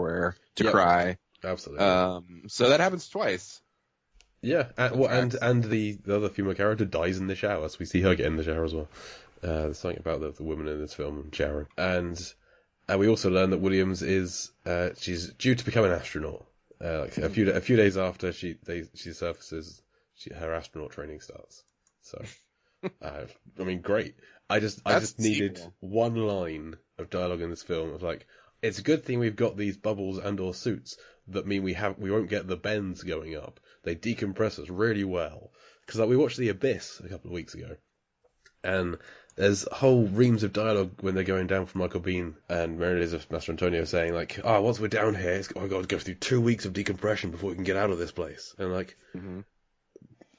underwear to cry. Absolutely. So that happens twice. Yeah, and the other female character dies in the shower, so we see her get in the shower as well. There's something about the woman in this film showering. And we also learn that Williams is she's due to become an astronaut. Like a few days after she surfaces, her astronaut training starts. So, I mean, great. I just needed one line of dialogue in this film of like, it's a good thing we've got these bubbles and/or suits that mean we won't get the bends going up. They decompress us really well. Because like we watched The Abyss a couple of weeks ago, and there's whole reams of dialogue when they're going down from Michael Biehn and Mary Elizabeth Mastrantonio saying like, once we're down here, I've got to go through 2 weeks of decompression before we can get out of this place. And like,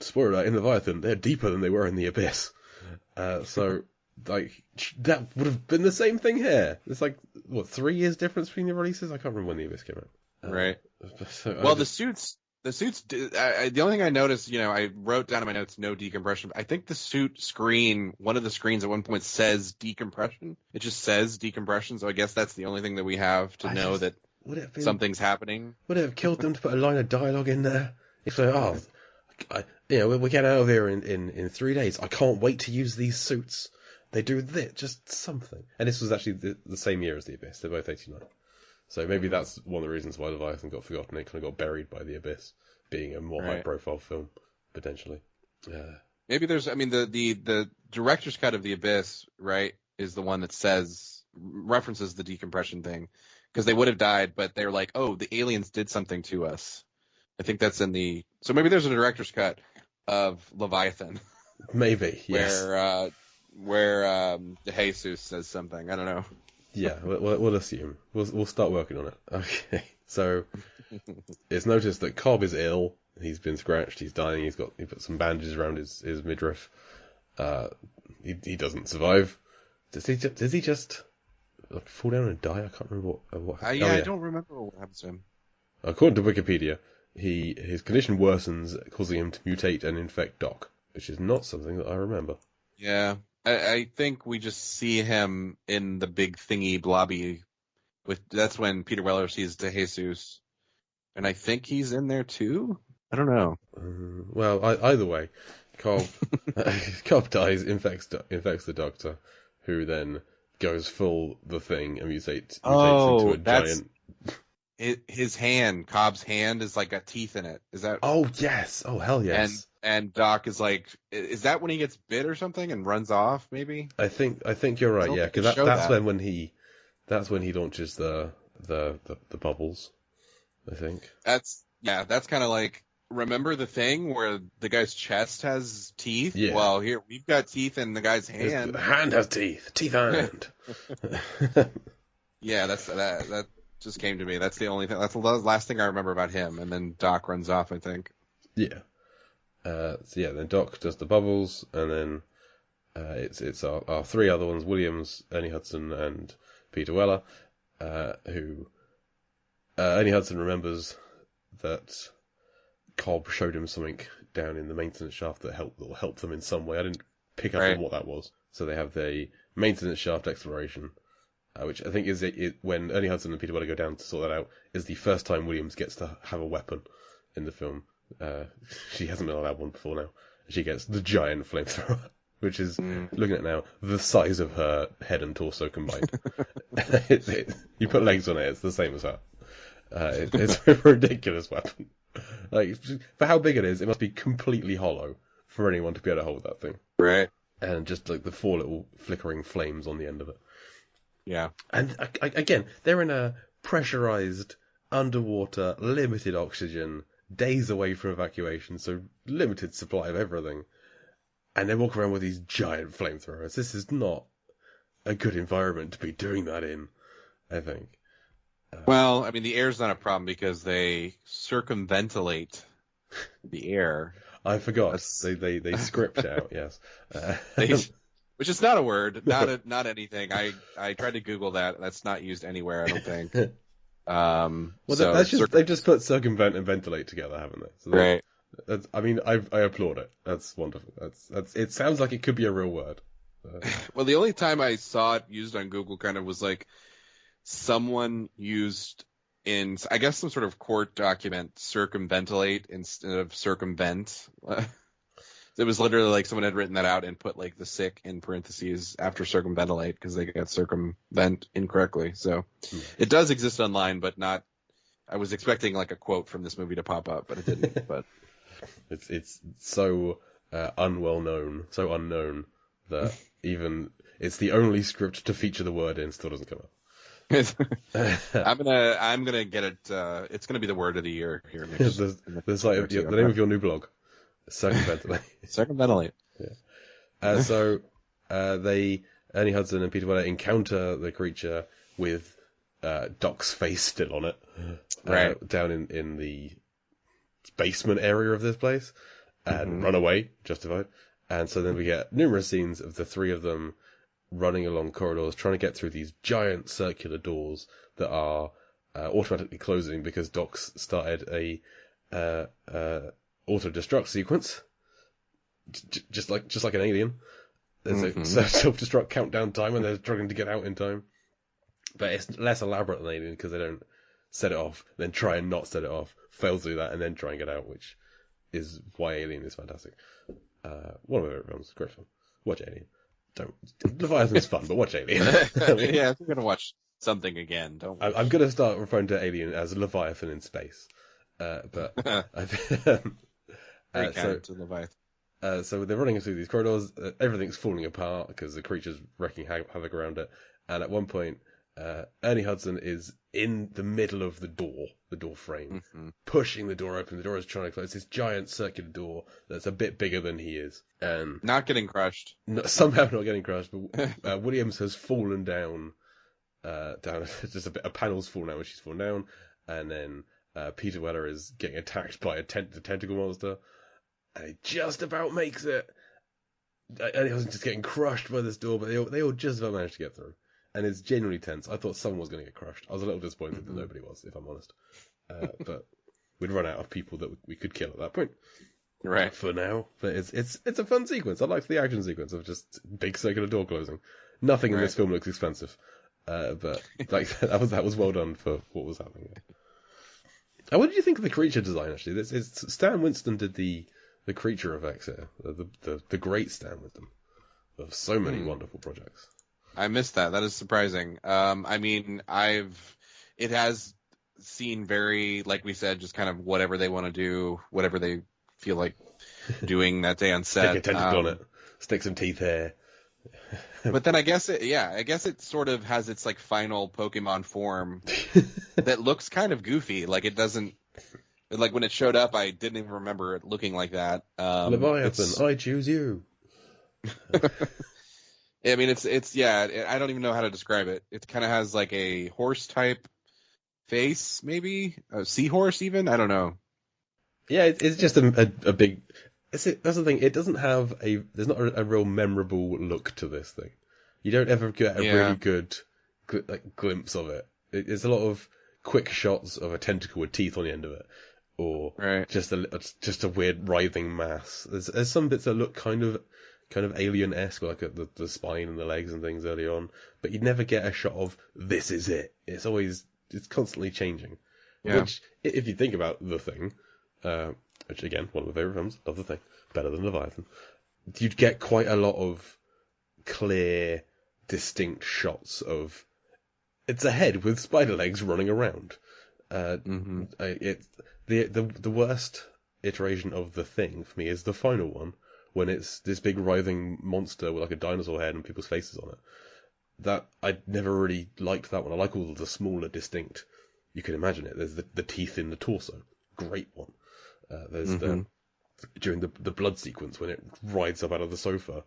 spoiler alert, in Leviathan, they're deeper than they were in The Abyss. So like that would have been the same thing here. It's like, what, 3 years difference between the releases? I can't remember when The Abyss came out. Right. The suits. The only thing I noticed, I wrote down in my notes, no decompression. I think the suit screen, one of the screens at one point says decompression. It just says decompression. So I guess that's the only thing that we have to know that something's happening. Would it have killed them to put a line of dialogue in there? It's like, we get out of here in 3 days. I can't wait to use these suits. They do this, just something. And this was actually the same year as The Abyss. They're both 89. So maybe that's one of the reasons why Leviathan got forgotten. It kind of got buried by The Abyss, being a more high-profile film, potentially. Maybe there's, the director's cut of The Abyss, right, is the one that references the decompression thing. Because they would have died, but they're like, the aliens did something to us. I think that's so maybe there's a director's cut of Leviathan. Maybe, yes. Where Jesus says something. I don't know. Yeah, we'll assume. We'll start working on it. Okay, so it's noticed that Cobb is ill. He's been scratched. He's dying. He put some bandages around his midriff. He doesn't survive. Does he just fall down and die? I can't remember what. I don't remember what happens to him. According to Wikipedia, his condition worsens, causing him to mutate and infect Doc, which is not something that I remember. Yeah. I think we just see him in the big thingy blobby. That's when Peter Weller sees Jesus, and I think he's in there too. I don't know. Well, either way, Cobb dies, infects the Doctor, who then goes full the thing and mutates into a giant. His hand, Cobb's hand, is like got teeth in it. Is that? Oh yes! Oh hell yes! And Doc is like, is that when he gets bit or something and runs off? Maybe. I think you're right. Yeah, because that's when he launches the bubbles. I think. That's kind of like, remember the thing where the guy's chest has teeth? Yeah. Well, here we've got teeth in the guy's hand. The hand has teeth. Teeth hand. Yeah, that just came to me. That's the only thing. That's the last thing I remember about him. And then Doc runs off, I think. Yeah. Then Doc does the bubbles, and then it's our three other ones: Williams, Ernie Hudson, and Peter Weller. Who Ernie Hudson remembers that Cobb showed him something down in the maintenance shaft that will help them in some way. I didn't pick up on what that was. So they have the maintenance shaft exploration, which I think is when Ernie Hudson and Peter Weller go down to sort that out, is the first time Williams gets to have a weapon in the film. She hasn't been allowed one before now. She gets the giant flamethrower, which is, looking at it now, the size of her head and torso combined. You put legs on it, it's the same as her. It's a ridiculous weapon. Like, for how big it is, it must be completely hollow for anyone to be able to hold that thing. Right. And just like the 4 little flickering flames on the end of it. Yeah. And again, they're in a pressurized, underwater, limited oxygen, days away from evacuation, so limited supply of everything. And they walk around with these giant flamethrowers. This is not a good environment to be doing that in, I think. Well, I mean, the air's not a problem because they circumventilate the air. I forgot. They script out, yes. Which is not a word, not anything. I tried to Google that. That's not used anywhere, I don't think. They've just put circumvent and ventilate together, haven't they? So right. I applaud it. That's wonderful. It sounds like it could be a real word. Well, the only time I saw it used on Google kind of was like someone used in, I guess, some sort of court document, circumventilate instead of circumvent. It was literally like someone had written that out and put like the sick in parentheses after circumventilate because they got circumvent incorrectly. So it does exist online, but not. I was expecting like a quote from this movie to pop up, but it didn't. But it's so unwell known, so unknown that even it's the only script to feature the word in still doesn't come up. I'm gonna get it. It's gonna be the word of the year here. There's like the name of your new blog. Circumventilate. Circumventilate. Yeah. So Ernie Hudson and Peter Weller encounter the creature with Doc's face still on it, right, down in the basement area of this place, and run away, justified. And so then we get numerous scenes of the three of them running along corridors, trying to get through these giant circular doors that are automatically closing because Doc's started a auto-destruct sequence, just like an alien. There's a self-destruct countdown time, and they're struggling to get out in time. But it's less elaborate than Alien because they don't set it off, then try and not set it off, fail to do that, and then try and get out, which is why Alien is fantastic. One of my favorite films, great film. Watch Alien. Leviathan's fun, but watch Alien. Yeah, if you're gonna watch something again, don't. I'm gonna start referring to Alien as Leviathan in space. But Very kind to Leviathan. So they're running through these corridors. Everything's falling apart because the creature's wreaking havoc around it. And at one point, Ernie Hudson is in the middle of the door frame, pushing the door open. The door is trying to close. This giant circular door that's a bit bigger than he is, and not getting crushed. Somehow not getting crushed. But Williams has fallen down. Just a panel's fallen out when she's fallen down, and then Peter Weller is getting attacked by the tentacle monster, and he just about makes it. And he wasn't just getting crushed by this door, but they all just about managed to get through. And it's genuinely tense. I thought someone was going to get crushed. I was a little disappointed that nobody was, if I'm honest. But we'd run out of people that we could kill at that point. Right. For now. But it's a fun sequence. I liked the action sequence of just big circular door closing. Nothing in this film looks expensive. But like that was well done for what was happening there. What did you think of the creature design, actually? Stan Winston did the creature effects here. The great Stan Winston of so many wonderful projects. I missed that. That is surprising. I mean, it has seen very, like we said, just kind of whatever they want to do, whatever they feel like doing that day on set. Stick a tentacle on it. Stick some teeth here. But then I guess it sort of has its like final Pokemon form that looks kind of goofy. Like it doesn't, like when it showed up, I didn't even remember it looking like that. Leviathan, I choose you. I mean, I don't even know how to describe it. It kind of has like a horse type face, maybe a seahorse even. I don't know. Yeah, it's just a big. That's the thing. It doesn't have there's not a real memorable look to this thing. You don't ever get a really good glimpse of it. It's a lot of quick shots of a tentacle with teeth on the end of it, or just a weird writhing mass. There's some bits that look kind of alien-esque, like the spine and the legs and things early on, but you'd never get a shot of this is it. It's constantly changing. Yeah. Which, if you think about The Thing, which again, one of my favourite films, love The Thing, better than Leviathan, you'd get quite a lot of clear, distinct shots of it's a head with spider legs running around. The worst iteration of The Thing for me is the final one, when it's this big writhing monster with like a dinosaur head and people's faces on it. That I never really liked that one. I like all of the smaller, distinct. You can imagine it. There's the teeth in the torso, great one. There's during the blood sequence when it rides up out of the sofa.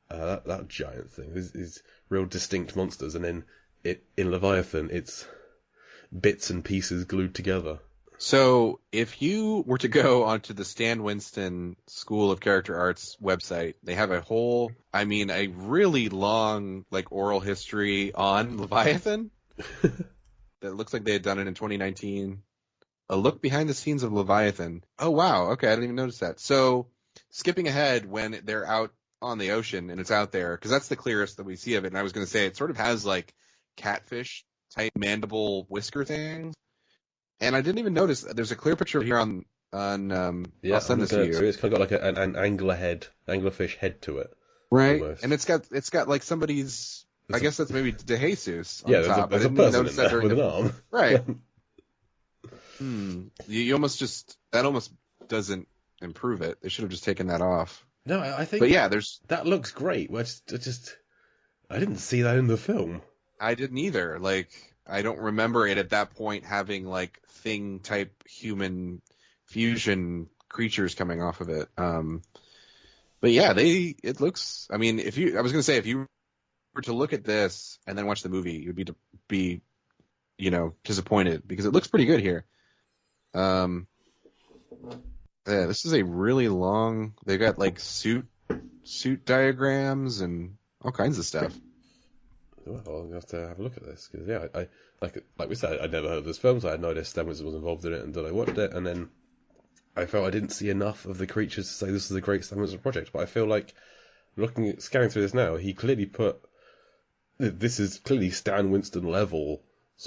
That giant thing is real distinct monsters, and then in Leviathan it's bits and pieces glued together. So if you were to go onto the Stan Winston School of Character Arts website, they have a really long, like, oral history on Leviathan that looks like they had done it in 2019. A look behind the scenes of Leviathan. Oh, wow. Okay, I didn't even notice that. So skipping ahead when they're out on the ocean and it's out there, because that's the clearest that we see of it. And I was going to say it sort of has, like, catfish type mandible whisker things. And I didn't even notice there's a clear picture here on Yeah, I'll send this to you. It's kind of got like an anglerfish head to it, Right. almost. And it's got like somebody's. I guess that's maybe De Jesus on Yeah, top. there's I a didn't even person notice in that there during with the an arm. right. You almost that almost doesn't improve it. They should have just taken that off. No, I think. But yeah, that looks great. I didn't see that in the film. I didn't either. Like, I don't remember it at that point having like thing type human fusion creatures coming off of it. But yeah, it looks. I mean, I was gonna say if you were to look at this and then watch the movie, you'd be disappointed because it looks pretty good here. Yeah, this is a really long. They've got like suit diagrams and all kinds of stuff. Well, I'll have to have a look at this because yeah, I like we said, I'd never heard of this film, so I had no idea Stamets was involved in it until I watched it, and then I felt I didn't see enough of the creatures to say this is a great Stamets project. But I feel like scanning through this now, he clearly this is clearly Stan Winston level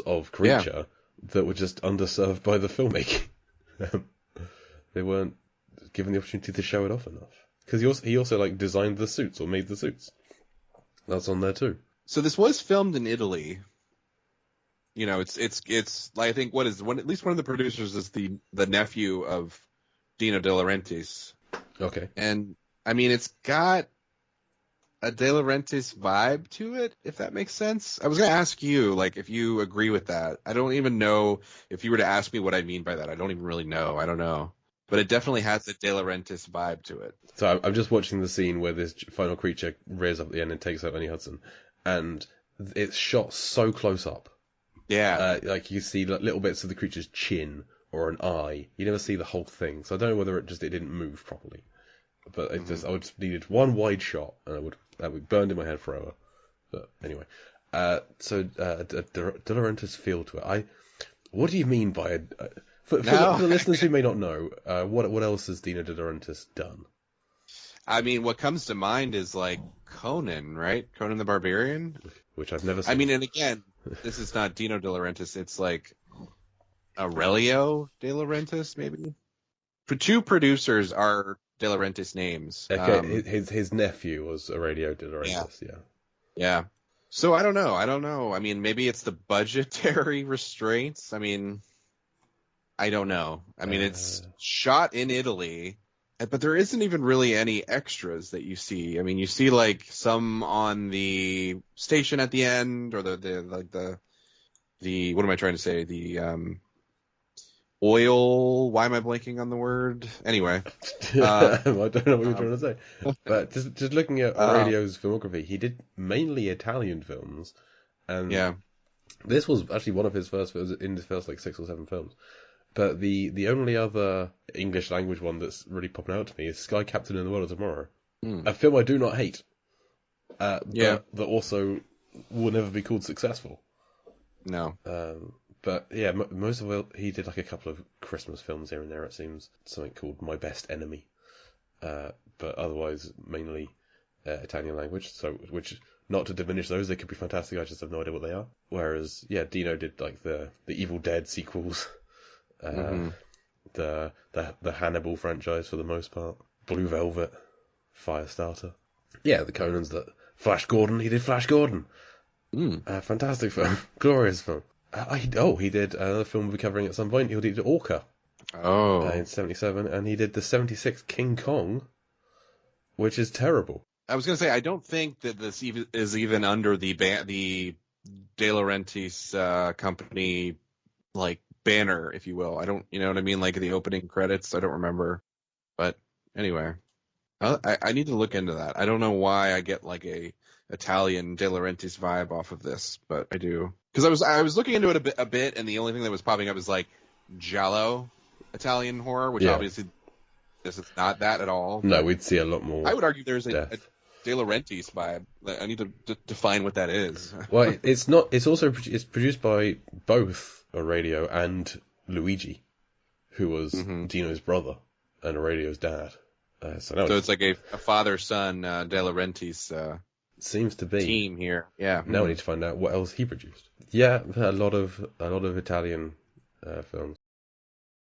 of creature that were just underserved by the filmmaking. They weren't given the opportunity to show it off enough because he also like designed the suits or made the suits. That's on there too. So this was filmed in Italy. You know, it's I think at least one of the producers is the nephew of Dino De Laurentiis. Okay. And I mean, it's got a De Laurentiis vibe to it, if that makes sense. I was going to ask you, like, if you agree with that. I don't even know if you were to ask me what I mean by that. I don't even really know. I don't know. But it definitely has a De Laurentiis vibe to it. So I'm just watching the scene where this final creature rears up at the end and takes out Ernie Hudson. And it's shot so close up. Yeah. Like you see little bits of the creature's chin or an eye. You never see the whole thing. So I don't know whether it didn't move properly. But I would needed one wide shot and that would burned in my head forever. But anyway. So De Laurentiis feel to it. What do you mean by for the listeners who may not know, what else has Dino De Laurentiis done? I mean, what comes to mind is like Conan, right? Conan the Barbarian, which I've never seen. I mean, and again, this is not Dino De Laurentiis. It's like Aurelio De Laurentiis, maybe. For two producers are De Laurentiis names. Okay, his nephew was Aurelio De Laurentiis. Yeah. So I don't know. I mean, maybe it's the budgetary restraints. I mean, I don't know. I mean, it's shot in Italy. But there isn't even really any extras that you see. I mean, you see like some on the station at the end, or the what am I trying to say? The oil. Why am I blanking on the word? Anyway, I don't know what you're trying to say. But just looking at Aurelio's filmography, he did mainly Italian films, and this was actually one of his first films in his first like 6 or 7 films. But the only other English language one that's really popping out to me is Sky Captain in the World of Tomorrow. A film I do not hate. But that also will never be called successful. No. But yeah, most of it, he did like a couple of Christmas films here and there, it seems. Something called My Best Enemy. But otherwise, mainly Italian language. So, which, not to diminish those, they could be fantastic, I just have no idea what they are. Whereas, Dino did like the Evil Dead sequels. The Hannibal franchise for the most part, Blue Velvet, Firestarter, the Conans, that Flash Gordon. He did Flash Gordon, fantastic film, glorious film. He did another film we'll be covering at some point. He did Orca, in '77, and he did the '76 King Kong, which is terrible. I was gonna say I don't think that this is even under the De Laurentiis company like banner, if you will. I don't, you know what I mean? Like the opening credits, I don't remember. But anyway, I need to look into that. I don't know why I get like a Italian De Laurentiis vibe off of this, but I do. Because I was looking into it a bit, and the only thing that was popping up is like giallo Italian horror, which obviously this is not that at all. No, we'd see a lot more. I would argue there's a De Laurentiis vibe. I need to define what that is. Well, it's not. It's also produced by both Aurelio and Luigi, who was Dino's brother and Aurelio's dad. So it's like a father-son De Laurentiis seems to be team here. Yeah. Now we need to find out what else he produced. Yeah, a lot of Italian films.